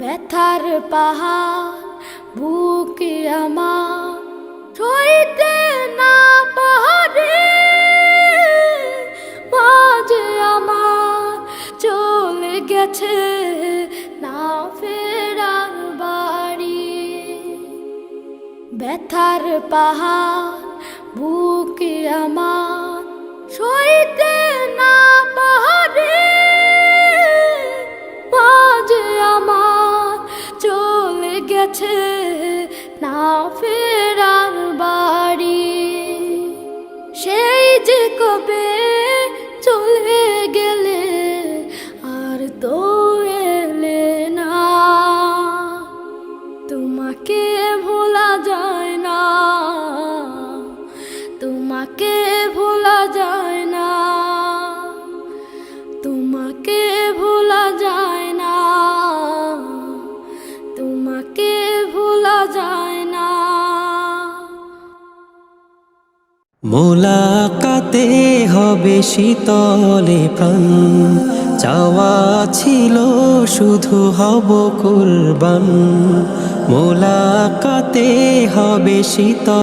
ব্যথার পাহাড় বুকে আমার সইতে না পারে, মাঝে আমার চলে গেছে না ফেরার বাড়ি। ব্যথার পাহাড় বুকে আমার সইতে না পারে, মাঝে আমার চলে গেছে না ফেরার বাড়ি। সেই যে কবে চলে গেলে আর তো এলে না, তোমাকে ভোলা যায় না, তোমাকে ভোলা যায় না, তোমাকে ভোলা যায় না, তোমাকে ভোলা যায় না। মোলাকাতে হবে শীতলে প্রাণ, চাওয়া ছিল শুধু হব কুরবান। মোলাকাতে হবে শীতল